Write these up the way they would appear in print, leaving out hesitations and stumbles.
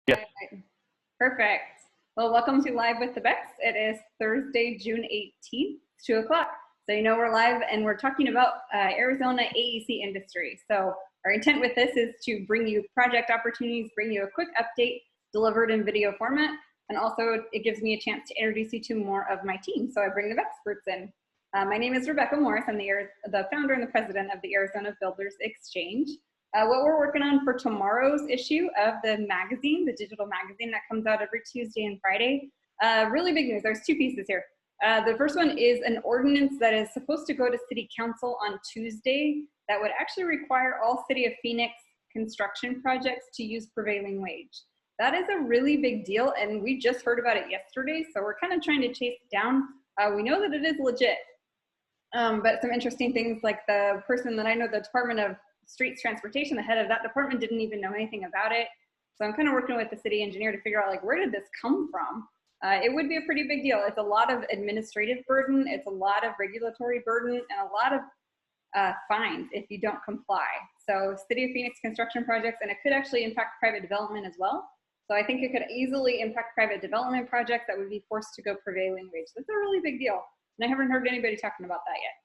Yeah. Perfect. Well, welcome to Live with the BEX. It is Thursday, June 18th, 2 o'clock. So you know we're live and we're talking about Arizona AEC industry. So our intent with this is to bring you project opportunities, bring you a quick update delivered in video format, and also it gives me a chance to introduce you to more of my team. So I bring the BEXperts in. My name is Rebecca Morris. I'm the founder and the president of the Arizona Builders Exchange. What we're working on for tomorrow's issue of the magazine, the digital magazine that comes out every Tuesday and Friday. Really big news. There's two pieces here. The first one is an ordinance that is supposed to go to City Council on Tuesday that would actually require all City of Phoenix construction projects to use prevailing wage. That is a really big deal, and we just heard about it yesterday, so we're kind of trying to chase it down. We know that it is legit, but some interesting things like the person that I know, the Department of Streets Transportation, the head of that department didn't even know anything about it. So I'm kind of working with the city engineer to figure out, like, where did this come from? It would be a pretty big deal. It's a lot of administrative burden, it's a lot of regulatory burden, and a lot of fines if you don't comply. So City of Phoenix construction projects, and it could actually impact private development as well. So I think it could easily impact private development projects that would be forced to go prevailing wage. That's a really big deal. And I haven't heard anybody talking about that yet.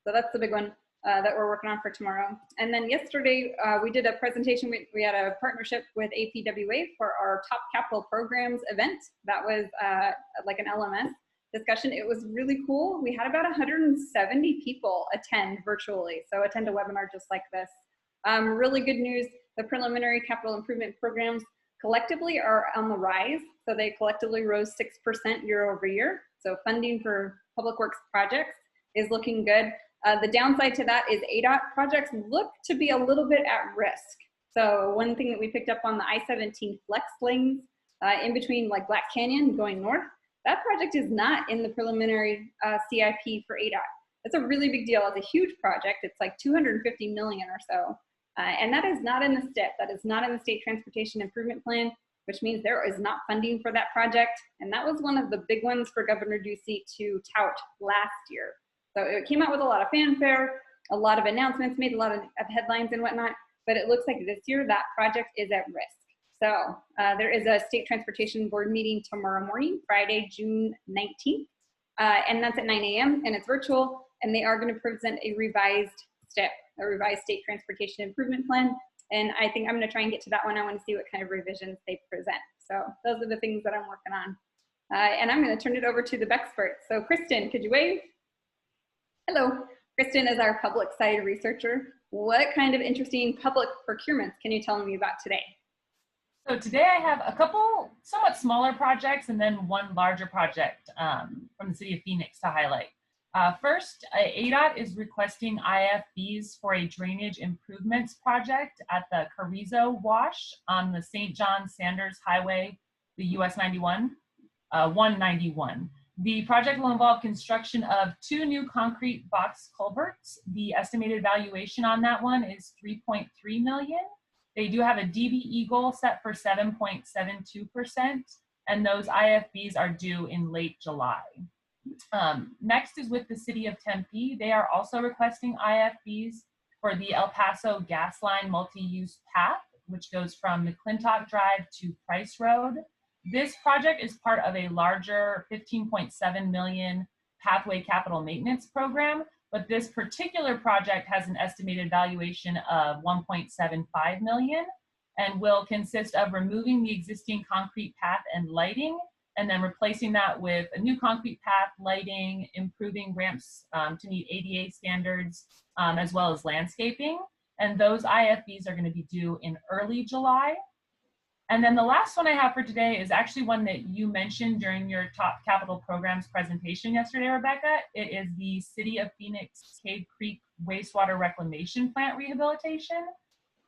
So that's the big one that we're working on for tomorrow. And then yesterday, we did a presentation. We had a partnership with APWA for our top capital programs event. That was like an LMS discussion. It was really cool. We had about 170 people attend virtually. So attend a webinar just like this. Really good news. The preliminary capital improvement programs collectively are on the rise. So they collectively rose 6% year over year. So funding for public works projects is looking good. The downside to that is ADOT projects look to be a little bit at risk. So one thing that we picked up on the I-17 flex lanes in between like Black Canyon going north, that project is not in the preliminary CIP for ADOT. That's a really big deal. It's a huge project. It's like 250 million or so. And that is not in the STIP. That is not in the State Transportation Improvement Plan, which means there is not funding for that project. And that was one of the big ones for Governor Ducey to tout last year. So it came out with a lot of fanfare, a lot of announcements, made a lot of headlines and whatnot, but it looks like this year that project is at risk. So there is a State Transportation Board meeting tomorrow morning, Friday, June 19th, and that's at 9 a.m. and it's virtual, and they are going to present a revised STIP, a revised State Transportation Improvement Plan, and I think I'm going to try and get to that one. I want to see what kind of revisions they present. So those are the things that I'm working on. And I'm going to turn it over to the BEXperts. So Kristen, could you wave? Hello, Kristen is our public side researcher. What kind of interesting public procurements can you tell me about today? So today I have a couple somewhat smaller projects and then one larger project from the city of Phoenix to highlight. First, ADOT is requesting IFBs for a drainage improvements project at the Carrizo Wash on the St. John Sanders Highway, the US 191. The project will involve construction of 2 new concrete box culverts. The estimated valuation on that one is $3.3 million. They do have a DBE goal set for 7.72%, and those IFBs are due in late July. Next is with the city of Tempe. They are also requesting IFBs for the El Paso gas line multi-use path, which goes from McClintock Drive to Price Road. This project is part of a larger $15.7 million pathway capital maintenance program, but this particular project has an estimated valuation of $1.75 million and will consist of removing the existing concrete path and lighting, and then replacing that with a new concrete path, lighting, improving ramps to meet ADA standards, as well as landscaping. And those IFBs are going to be due in early July. And then the last one I have for today is actually one that you mentioned during your top capital programs presentation yesterday, Rebecca. It is the City of Phoenix Cave Creek wastewater reclamation plant rehabilitation.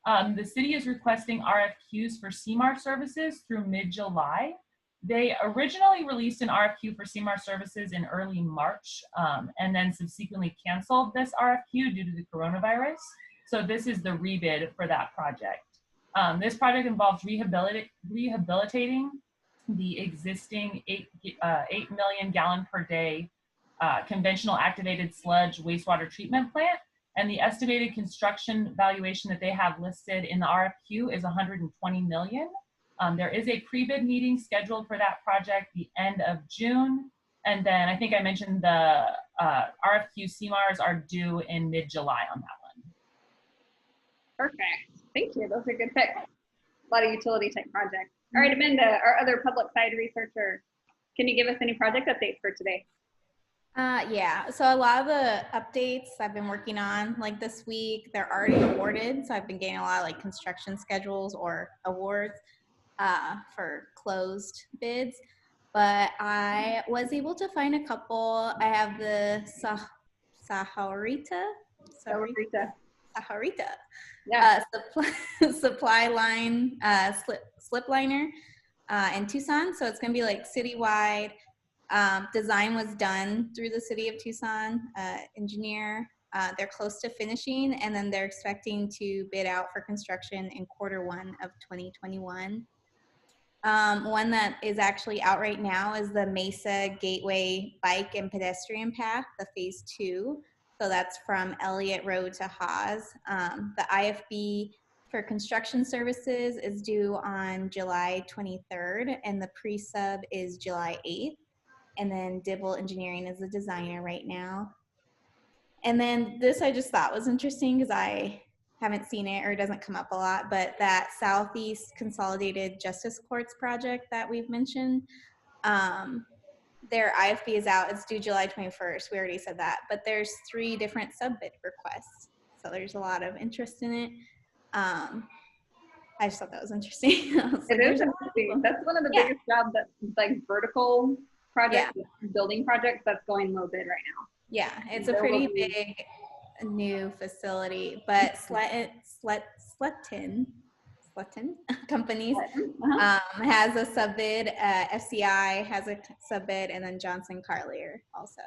The city is requesting RFQs for CMAR services through mid-July. They originally released an RFQ for CMAR services in early March and then subsequently canceled this RFQ due to the coronavirus. So this is the rebid for that project. This project involves rehabilitating the existing 8 million gallon per day conventional activated sludge wastewater treatment plant. And the estimated construction valuation that they have listed in the RFQ is $120 million. There is a pre-bid meeting scheduled for that project the end of June. And then I think I mentioned the RFQ CMARs are due in mid-July on that one. Perfect. Thank you. Those are good picks. A lot of utility type projects. All right, Amanda, our other public side researcher, can you give us any project updates for today? Yeah, so a lot of the updates I've been working on like this week, they're already awarded. So I've been getting a lot of like construction schedules or awards for closed bids. But I was able to find a couple. I have the Sahuarita. Yeah. Supply line slip liner in Tucson. So it's going to be like citywide. Design was done through the city of Tucson engineer. They're close to finishing, and then they're expecting to bid out for construction in Q1 of 2021. One that is actually out right now is the Mesa Gateway Bike and Pedestrian Path, the phase 2. So that's from Elliott Road to Haas. The IFB for construction services is due on July 23rd, and the pre-sub is July 8th. And then Dibble Engineering is the designer right now. And then this I just thought was interesting because I haven't seen it or it doesn't come up a lot, but that Southeast Consolidated Justice Courts project that we've mentioned, their IFB is out. It's due July 21st. We already said that, but there's 3 different sub-bid requests. So there's a lot of interest in it. I just thought that was interesting. It is interesting. That's one of the biggest jobs that's like vertical project, building projects that's going low bid right now. Yeah, it's a pretty big new facility, but Sletton Companies has a sub-bid, FCI has a sub-bid, and then Johnson Carlier also.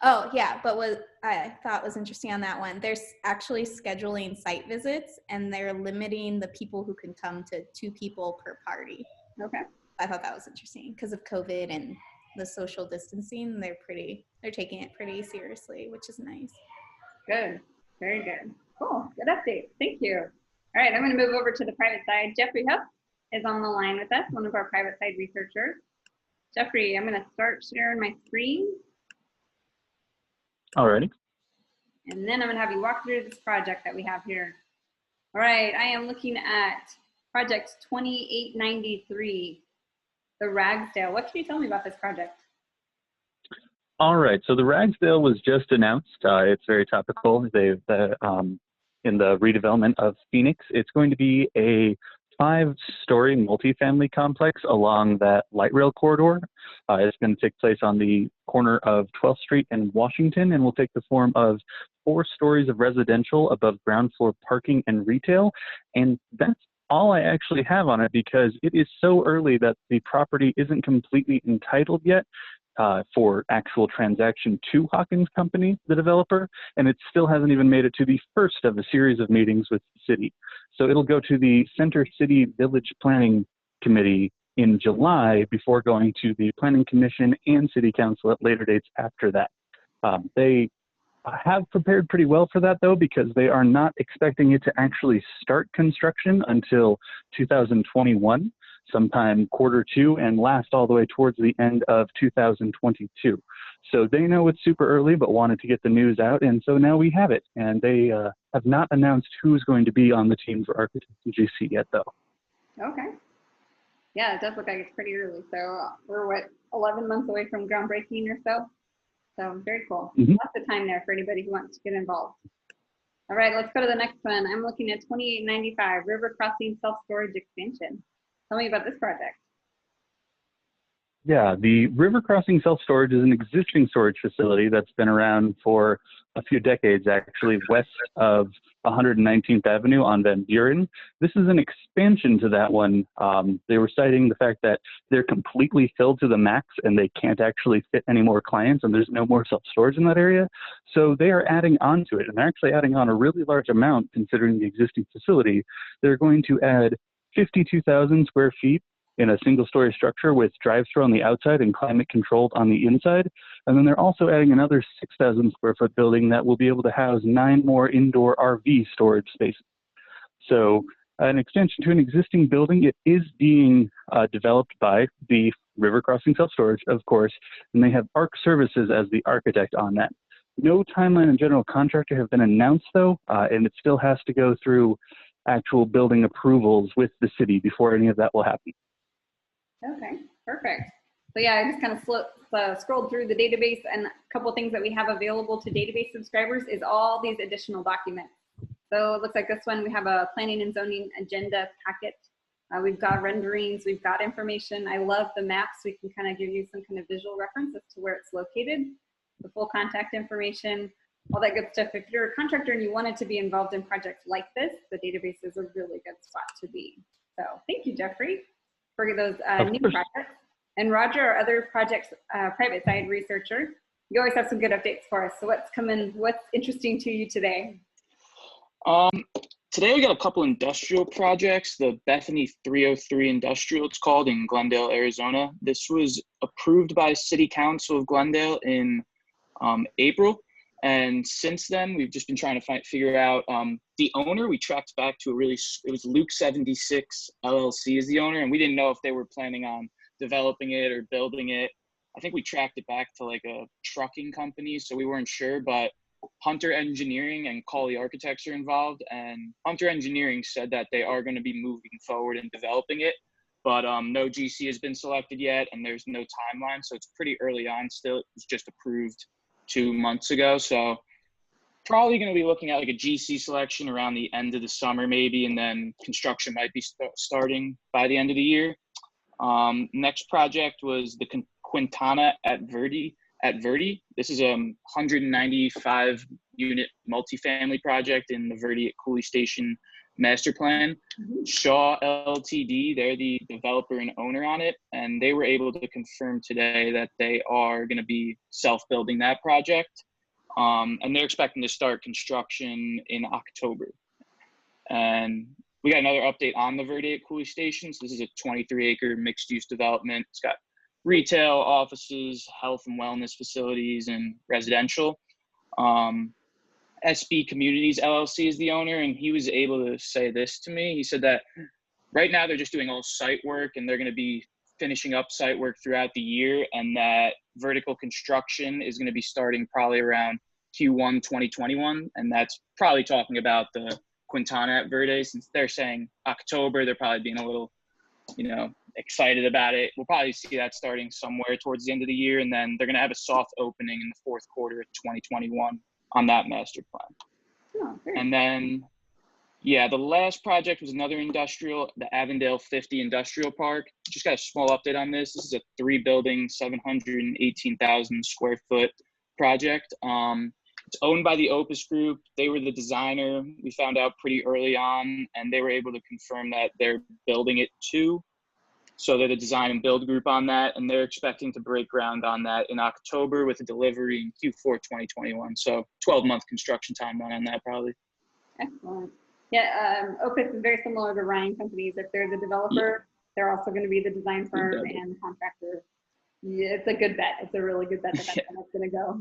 Oh yeah, but what I thought was interesting on that one, they're actually scheduling site visits and they're limiting the people who can come to 2 people per party. Okay. I thought that was interesting because of COVID and the social distancing. They're taking it pretty seriously, which is nice. Good. Very good. Cool. Good update. Thank you. All right. I'm going to move over to the private side. Jeffrey Huff is on the line with us, one of our private side researchers. Jeffrey, I'm going to start sharing my screen. Alrighty. And then I'm going to have you walk through this project that we have here. All right. I am looking at project 2893. The Ragsdale. What can you tell me about this project? All right, so the Ragsdale was just announced. It's very topical. They've in the redevelopment of Phoenix. It's going to be a 5-story multifamily complex along that light rail corridor. It's going to take place on the corner of 12th Street and Washington, and will take the form of 4 stories of residential above ground floor parking and retail. And that's all I actually have on it because it is so early that the property isn't completely entitled yet for actual transaction to Hawkins Company, the developer, and it still hasn't even made it to the first of a series of meetings with the city. So it'll go to the Center City Village Planning Committee in July before going to the Planning Commission and City Council at later dates after that. They have prepared pretty well for that though, because they are not expecting it to actually start construction until 2021, sometime Q2, and last all the way towards the end of 2022. So they know it's super early, but wanted to get the news out, and so now we have it. And they have not announced who's going to be on the team for Architects and GC yet though. Okay. Yeah, it does look like it's pretty early. So we're what, 11 months away from groundbreaking or so? So very cool. Lots of time there for anybody who wants to get involved. All right, let's go to the next one. I'm looking at 2895 River Crossing Self-Storage Expansion. Tell me about this project. Yeah, the River Crossing Self-Storage is an existing storage facility that's been around for a few decades, actually, west of 119th Avenue on Van Buren. This is an expansion to that one. They were citing the fact that they're completely filled to the max and they can't actually fit any more clients, and there's no more self-storage in that area. So they are adding on to it, and they're actually adding on a really large amount considering the existing facility. They're going to add 52,000 square feet in a single-story structure with drive-through on the outside and climate-controlled on the inside. And then they're also adding another 6,000 square foot building that will be able to house 9 more indoor RV storage spaces. So an extension to an existing building. It is being developed by the River Crossing Self-Storage, of course, and they have ARC Services as the architect on that. No timeline and general contractor have been announced, though, and it still has to go through actual building approvals with the city before any of that will happen. Okay, perfect. So yeah, I just kind of scrolled through the database, and a couple of things that we have available to database subscribers is all these additional documents. So it looks like this one, we have a planning and zoning agenda packet. We've got renderings, we've got information. I love the maps. We can kind of give you some kind of visual reference as to where it's located, the full contact information, all that good stuff. If you're a contractor and you wanted to be involved in projects like this, the database is a really good spot to be. So thank you, Jeffrey, for those new projects. And Roger, our other projects, private side researcher, you always have some good updates for us. So what's coming, what's interesting to you today? Today we got a couple industrial projects. The Bethany 303 Industrial, it's called, in Glendale, Arizona. This was approved by City Council of Glendale in April. And since then, we've just been trying to figure out the owner. We tracked back to it was Luke 76 LLC is the owner, and we didn't know if they were planning on developing it or building it. I think we tracked it back to like a trucking company, so we weren't sure, but Hunter Engineering and Cawley Architects are involved, and Hunter Engineering said that they are going to be moving forward and developing it, but no GC has been selected yet, and there's no timeline, so it's pretty early on still. It was just approved 2 months ago, so probably going to be looking at like a GC selection around the end of the summer maybe, and then construction might be starting by the end of the year. Next project was the Quintana at Verde. This is a 195 unit multifamily project in the Verde at Cooley Station master plan. Shaw Ltd, they're the developer and owner on it, and they were able to confirm today that they are going to be self-building that project, and they're expecting to start construction in October. And we got another update on the Verde at Cooley Station. So this is a 23-acre mixed-use development. It's got retail, offices, health and wellness facilities, and residential. SB Communities LLC is the owner, and he was able to say this to me. He said that right now they're just doing all site work, and they're going to be finishing up site work throughout the year, and that vertical construction is going to be starting probably around Q1 2021, and that's probably talking about the Quintana at Verde. Since they're saying October, they're probably being a little, excited about it. We'll probably see that starting somewhere towards the end of the year, and then they're going to have a soft opening in the fourth quarter of 2021 on that master plan. Oh, great. And then, yeah, the last project was another industrial, the Avondale 50 Industrial Park. Just got a small update on this. This is a 3-building, 718,000 square foot project. It's owned by the Opus Group. They were the designer. We found out pretty early on, and they were able to confirm that they're building it too. So they're the design and build group on that, and they're expecting to break ground on that in October with a delivery in Q4 2021. So 12-month construction timeline on that probably. Excellent. Yeah, Opus is very similar to Ryan Companies. If they're the developer, they're also going to be the design firm and contractor. Yeah, it's a good bet. It's a really good bet that that's going to go.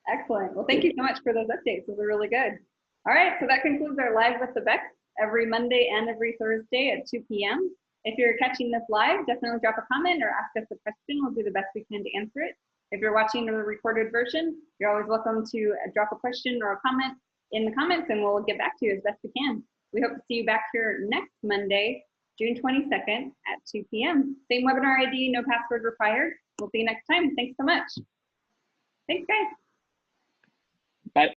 Excellent. Well, thank you so much for those updates. Those are really good. All right, so that concludes our Live with the BEX every Monday and every Thursday at 2 p.m. If you're catching this live, definitely drop a comment or ask us a question. We'll do the best we can to answer it. If you're watching the recorded version, you're always welcome to drop a question or a comment in the comments, and we'll get back to you as best we can. We hope to see you back here next Monday, June 22nd at 2 p.m. Same webinar ID, no password required. We'll see you next time. Thanks so much. Thanks, guys. Bye.